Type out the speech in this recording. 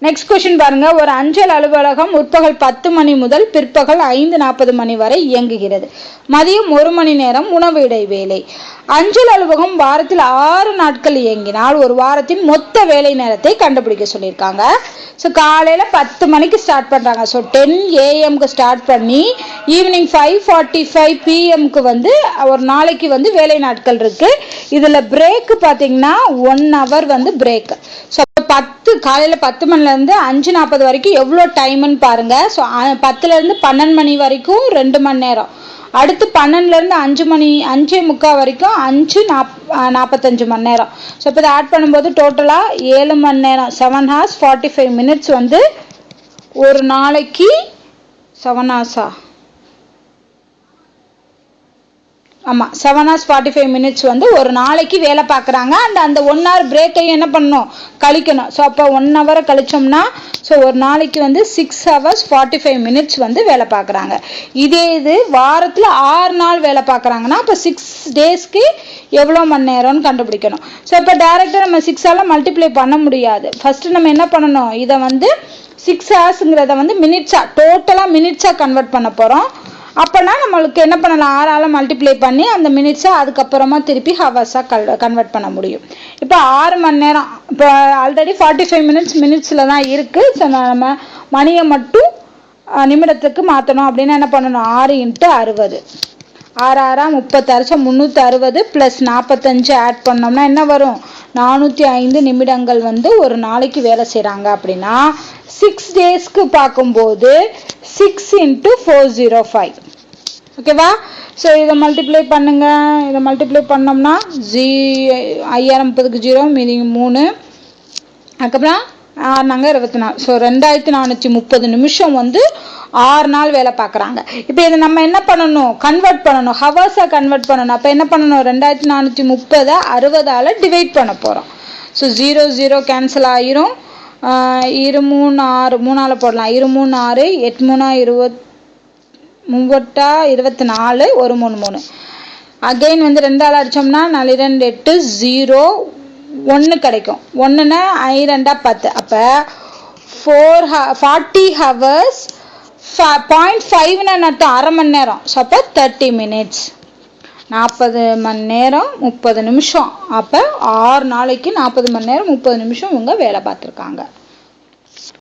Next question பாருங்க. ஒரு அஞ்சல் அலுவலகம் முற்பகல் 10 மணி முதல் பிற்பகல் 5:40 மணி வரை இயங்குகிறது. மதியம் 1 மணி நேரம் உணவு இடைவேளை. அஞ்சல் அலுவலகம் வாரத்தில் 6 நாட்கள் இயங்கினால் ஒரு வாரத்தின் மொத்த வேலை நேரத்தை கண்டுபிடிக்க சொல்லியிருக்காங்க. ஸோ காலையில் 10 மணிக்கு ஸ்டார்ட் பண்ணுறாங்க. ஸோ 10 AM ஸ்டார்ட் பண்ணி ஈவினிங் 5:45 PM வந்து ஒரு நாளைக்கு வந்து வேலை நாட்கள் இருக்கு. இதில் பிரேக்கு பார்த்தீங்கன்னா 1 hour வந்து பிரேக். ஸோ காலையில் 10 மணிலேருந்து 5:40 வரைக்கும் எவ்வளோ டைம்னு பாருங்க. ஸோ 10லேருந்து 12 மணி வரைக்கும் 2 மணி நேரம். அடுத்து 12லேருந்து 5:45 வரைக்கும் 5:45 மணி நேரம். ஸோ இப்போ இதை ஆட் பண்ணும்போது டோட்டலாக 7 மணி நேரம் 7 hours 45 minutes வந்து ஒரு நாளைக்கு 7 hours ஆமாம் 7 hours 45 minutes வந்து ஒரு நாளைக்கு வேலை பார்க்குறாங்க. அண்ட் அந்த 1 hour பிரேக்கையும் என்ன பண்ணணும், கழிக்கணும். ஸோ அப்போ 1 hour கழிச்சோம்னா ஸோ ஒரு நாளைக்கு வந்து 6 hours 45 minutes வந்து வேலை பார்க்குறாங்க. இதே இது வாரத்தில் 6 நாள் வேலை பார்க்குறாங்கன்னா அப்போ 6 daysக்கு எவ்வளோ மணி நேரம்னு கண்டுபிடிக்கணும். ஸோ இப்போ டேரெக்டாக நம்ம 6ஆல் மல்டிப்ளை பண்ண முடியாது. ஃபஸ்ட்டு நம்ம என்ன பண்ணணும், இதை வந்து 6 hoursங்கிறத வந்து மினிட்ஸாக டோட்டலாக மினிட்ஸாக கன்வெர்ட் பண்ண போகிறோம். அப்போனா நம்மளுக்கு என்ன பண்ணலாம், 6ஆல் மல்டிப்ளை பண்ணி அந்த மினிட்ஸை அதுக்கப்புறமா திருப்பி ஹவர்ஸாக கன்வெர்ட் பண்ண முடியும். இப்போ 6 மணி நேரம் இப்போ ஆல்ரெடி 45 minutes மினிட்ஸில் தான் இருக்குது. ஸோ நம்ம மணியை மட்டும் நிமிடத்துக்கு மாற்றணும் அப்படின்னா என்ன பண்ணணும், 6 × 60 6 6 36 360 + 45 ஆட் பண்ணோம்னா என்ன வரும், 405 நிமிடங்கள் வந்து ஒரு நாளைக்கு வேலை செய்கிறாங்க. அப்படின்னா 6 daysக்கு பார்க்கும்போது 6 × 405 ஓகேவா. ஸோ இதை மல்டிப்ளை பண்ணுங்க. இதை மல்டிப்ளை பண்ணோம்னா 5030க்கு 0 மீதி 3 அதுக்கப்புறம் 6 24. ஸோ 2430 நிமிஷம் வந்து 6 நாள் வேலை பார்க்குறாங்க. இப்போ இதை நம்ம என்ன பண்ணணும், கன்வெர்ட் பண்ணணும், ஹவர்ஸாக கன்வெர்ட் பண்ணணும். அப்போ என்ன பண்ணணும், 2430 60ஆல் டிவைட் பண்ண போகிறோம். ஸோ 0 0 கேன்சல் ஆகிரும். 2 3 6 3ஆல் போடலாம். 2 3 6 8 3 24 1 3 3 அகெயின் வந்து 2ஆல் அடித்தோம்னா 4 2 8 0 1 கிடைக்கும். 1ன்னா 2 10. அப்போ 40 hours 0.5ன்னு அர்த்தம், அரை மணி நேரம். ஸோ அப்போ 30 minutes 40 மணி நேரம் 30 நிமிஷம். அப்போ 6 நாளைக்கு 40 மணி நேரம் 30 நிமிஷம் இவங்க வேலை பார்த்துருக்காங்க.